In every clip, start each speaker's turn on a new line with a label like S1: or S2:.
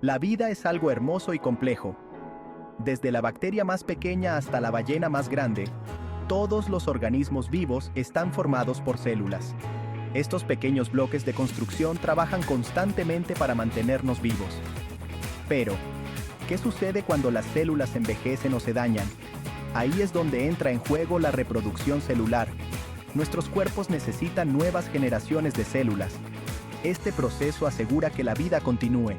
S1: La vida es algo hermoso y complejo. Desde la bacteria más pequeña hasta la ballena más grande, todos los organismos vivos están formados por células. Estos pequeños bloques de construcción trabajan constantemente para mantenernos vivos. Pero, ¿qué sucede cuando las células envejecen o se dañan? Ahí es donde entra en juego la reproducción celular. Nuestros cuerpos necesitan nuevas generaciones de células. Este proceso asegura que la vida continúe.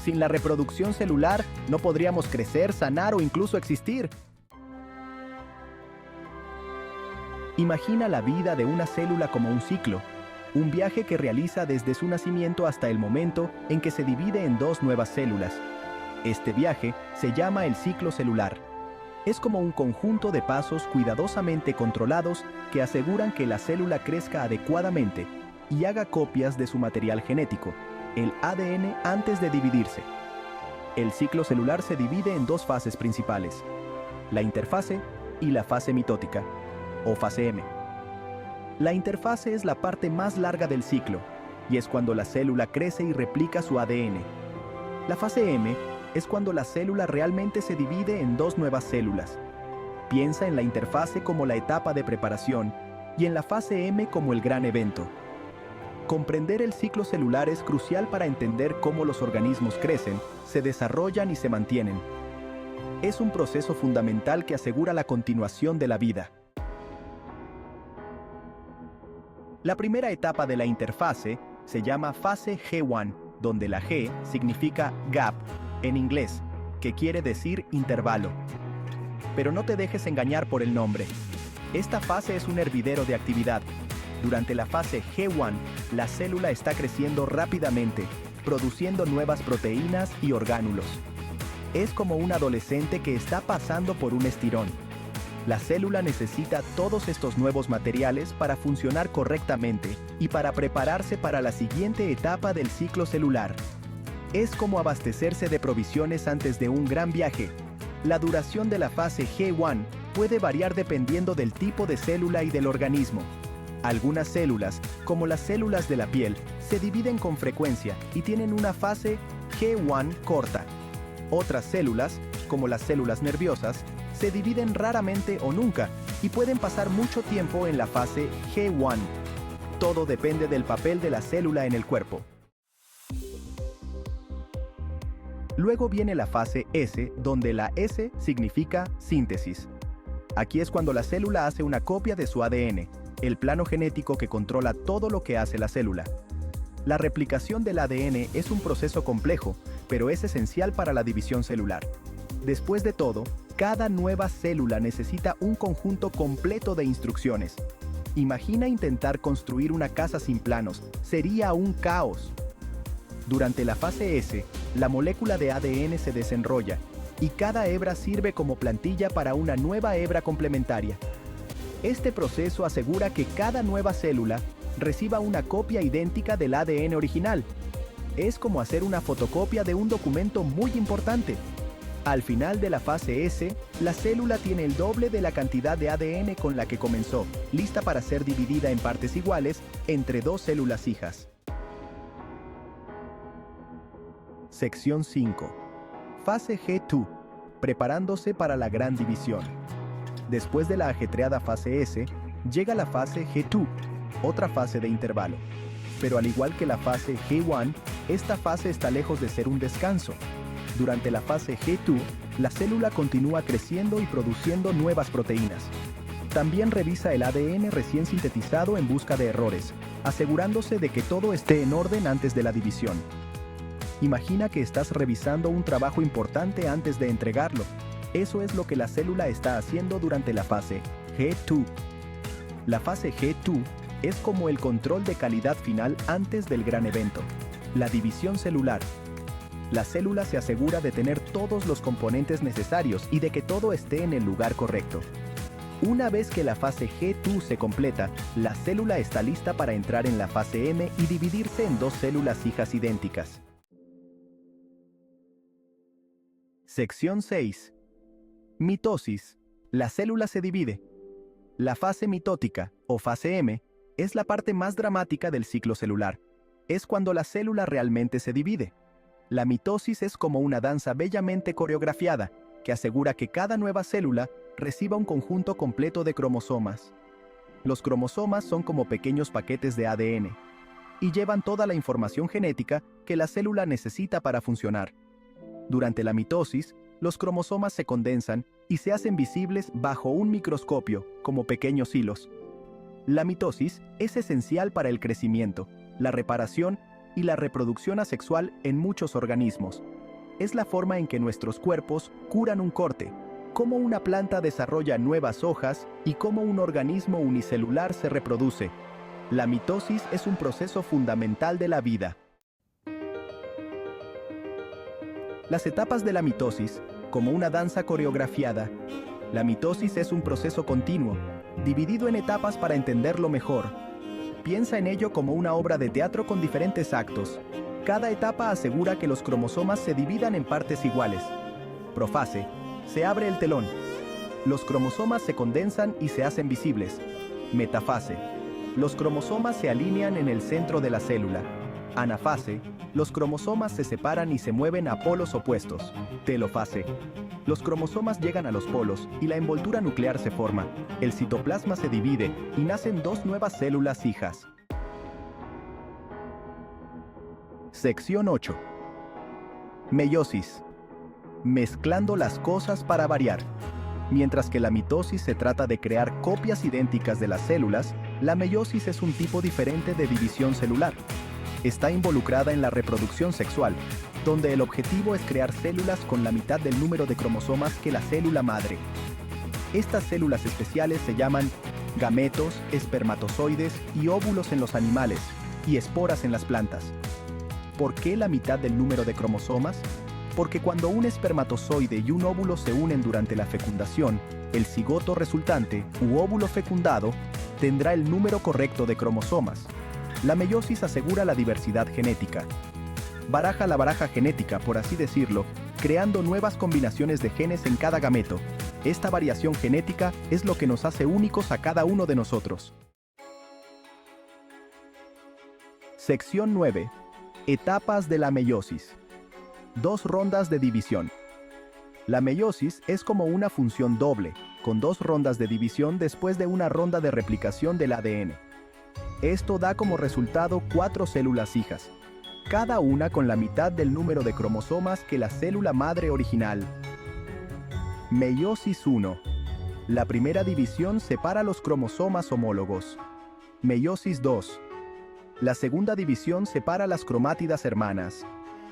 S1: Sin la reproducción celular, no podríamos crecer, sanar o incluso existir. Imagina la vida de una célula como un ciclo, un viaje que realiza desde su nacimiento hasta el momento en que se divide en dos nuevas células. Este viaje se llama el ciclo celular. Es como un conjunto de pasos cuidadosamente controlados que aseguran que la célula crezca adecuadamente y haga copias de su material genético, el ADN, antes de dividirse. El ciclo celular se divide en dos fases principales, la interfase y la fase mitótica, o fase M. La interfase es la parte más larga del ciclo, y es cuando la célula crece y replica su ADN. La fase M es cuando la célula realmente se divide en dos nuevas células. Piensa en la interfase como la etapa de preparación y en la fase M como el gran evento. Comprender el ciclo celular es crucial para entender cómo los organismos crecen, se desarrollan y se mantienen. Es un proceso fundamental que asegura la continuación de la vida. La primera etapa de la interfase se llama fase G1, donde la G significa gap en inglés, que quiere decir intervalo. Pero no te dejes engañar por el nombre. Esta fase es un hervidero de actividad. Durante la fase G1, la célula está creciendo rápidamente, produciendo nuevas proteínas y orgánulos. Es como un adolescente que está pasando por un estirón. La célula necesita todos estos nuevos materiales para funcionar correctamente y para prepararse para la siguiente etapa del ciclo celular. Es como abastecerse de provisiones antes de un gran viaje. La duración de la fase G1 puede variar dependiendo del tipo de célula y del organismo. Algunas células, como las células de la piel, se dividen con frecuencia y tienen una fase G1 corta. Otras células, como las células nerviosas, se dividen raramente o nunca y pueden pasar mucho tiempo en la fase G1. Todo depende del papel de la célula en el cuerpo. Luego viene la fase S, donde la S significa síntesis. Aquí es cuando la célula hace una copia de su ADN, el plano genético que controla todo lo que hace la célula. La replicación del ADN es un proceso complejo, pero es esencial para la división celular. Después de todo, cada nueva célula necesita un conjunto completo de instrucciones. Imagina intentar construir una casa sin planos, sería un caos. Durante la fase S, la molécula de ADN se desenrolla y cada hebra sirve como plantilla para una nueva hebra complementaria. Este proceso asegura que cada nueva célula reciba una copia idéntica del ADN original. Es como hacer una fotocopia de un documento muy importante. Al final de la fase S, la célula tiene el doble de la cantidad de ADN con la que comenzó, lista para ser dividida en partes iguales entre dos células hijas. Sección 5. Fase G2. Preparándose para la gran división. Después de la ajetreada fase S, llega la fase G2, otra fase de intervalo. Pero al igual que la fase G1, esta fase está lejos de ser un descanso. Durante la fase G2, la célula continúa creciendo y produciendo nuevas proteínas. También revisa el ADN recién sintetizado en busca de errores, asegurándose de que todo esté en orden antes de la división. Imagina que estás revisando un trabajo importante antes de entregarlo. Eso es lo que la célula está haciendo durante la fase G2. La fase G2 es como el control de calidad final antes del gran evento, la división celular. La célula se asegura de tener todos los componentes necesarios y de que todo esté en el lugar correcto. Una vez que la fase G2 se completa, la célula está lista para entrar en la fase M y dividirse en dos células hijas idénticas. Sección 6. Mitosis. La célula se divide. La fase mitótica, o fase M, es la parte más dramática del ciclo celular. Es cuando la célula realmente se divide. La mitosis es como una danza bellamente coreografiada, que asegura que cada nueva célula reciba un conjunto completo de cromosomas. Los cromosomas son como pequeños paquetes de ADN, y llevan toda la información genética que la célula necesita para funcionar. Durante la mitosis, los cromosomas se condensan y se hacen visibles bajo un microscopio, como pequeños hilos. La mitosis es esencial para el crecimiento, la reparación y la reproducción asexual en muchos organismos. Es la forma en que nuestros cuerpos curan un corte, cómo una planta desarrolla nuevas hojas y cómo un organismo unicelular se reproduce. La mitosis es un proceso fundamental de la vida. Las etapas de la mitosis, como una danza coreografiada. La mitosis es un proceso continuo, dividido en etapas para entenderlo mejor. Piensa en ello como una obra de teatro con diferentes actos. Cada etapa asegura que los cromosomas se dividan en partes iguales. Profase. Se abre el telón. Los cromosomas se condensan y se hacen visibles. Metafase. Los cromosomas se alinean en el centro de la célula. Anafase. Los cromosomas se separan y se mueven a polos opuestos. Telofase. Los cromosomas llegan a los polos y la envoltura nuclear se forma. El citoplasma se divide y nacen dos nuevas células hijas. Sección 8. Meiosis. Mezclando las cosas para variar. Mientras que la mitosis se trata de crear copias idénticas de las células, la meiosis es un tipo diferente de división celular. Está involucrada en la reproducción sexual, donde el objetivo es crear células con la mitad del número de cromosomas que la célula madre. Estas células especiales se llaman gametos, espermatozoides y óvulos en los animales, y esporas en las plantas. ¿Por qué la mitad del número de cromosomas? Porque cuando un espermatozoide y un óvulo se unen durante la fecundación, el cigoto resultante, u óvulo fecundado, tendrá el número correcto de cromosomas. La meiosis asegura la diversidad genética. Baraja la baraja genética, por así decirlo, creando nuevas combinaciones de genes en cada gameto. Esta variación genética es lo que nos hace únicos a cada uno de nosotros. Sección 9. Etapas de la meiosis. 2 rondas de división. La meiosis es como una función doble, con 2 rondas de división después de una ronda de replicación del ADN. Esto da como resultado 4 células hijas, cada una con la mitad del número de cromosomas que la célula madre original. Meiosis 1. La primera división separa los cromosomas homólogos. Meiosis 2. La segunda división separa las cromátidas hermanas.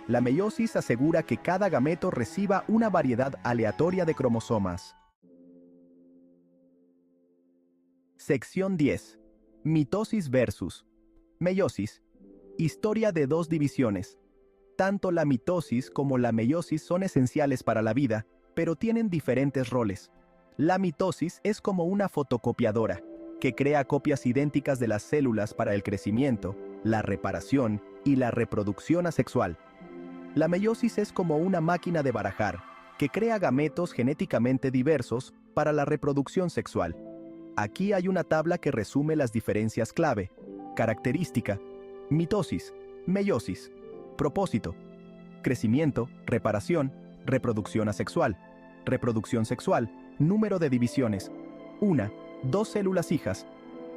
S1: La meiosis asegura que cada gameto reciba una variedad aleatoria de cromosomas. Sección 10. Mitosis versus meiosis. Historia de 2 divisiones. Tanto la mitosis como la meiosis son esenciales para la vida, pero tienen diferentes roles. La mitosis es como una fotocopiadora, que crea copias idénticas de las células para el crecimiento, la reparación y la reproducción asexual. La meiosis es como una máquina de barajar, que crea gametos genéticamente diversos para la reproducción sexual. Aquí hay una tabla que resume las diferencias clave. Característica: mitosis, meiosis. Propósito: crecimiento, reparación, reproducción asexual. Reproducción sexual: número de divisiones. 1. 2 células hijas.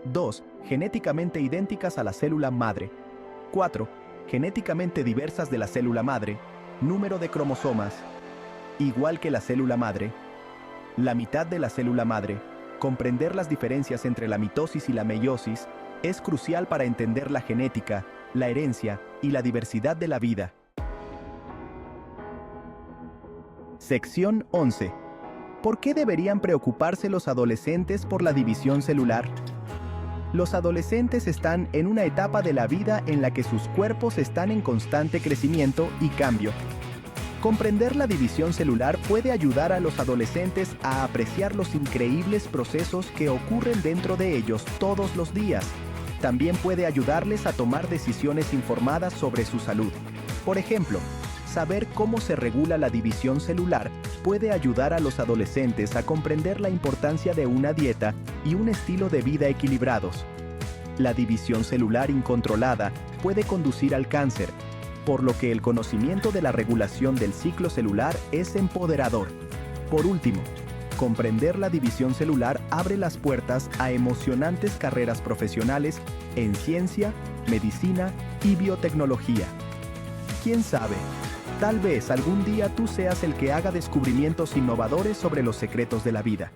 S1: 2. Genéticamente idénticas a la célula madre. 4. Genéticamente diversas de la célula madre. Número de cromosomas. Igual que la célula madre. La mitad de la célula madre. Comprender las diferencias entre la mitosis y la meiosis es crucial para entender la genética, la herencia y la diversidad de la vida. Sección 11. ¿Por qué deberían preocuparse los adolescentes por la división celular? Los adolescentes están en una etapa de la vida en la que sus cuerpos están en constante crecimiento y cambio. Comprender la división celular puede ayudar a los adolescentes a apreciar los increíbles procesos que ocurren dentro de ellos todos los días. También puede ayudarles a tomar decisiones informadas sobre su salud. Por ejemplo, saber cómo se regula la división celular puede ayudar a los adolescentes a comprender la importancia de una dieta y un estilo de vida equilibrados. La división celular incontrolada puede conducir al cáncer. por lo que el conocimiento de la regulación del ciclo celular es empoderador. Por último, comprender la división celular abre las puertas a emocionantes carreras profesionales en ciencia, medicina y biotecnología. ¿Quién sabe? Tal vez algún día tú seas el que haga descubrimientos innovadores sobre los secretos de la vida.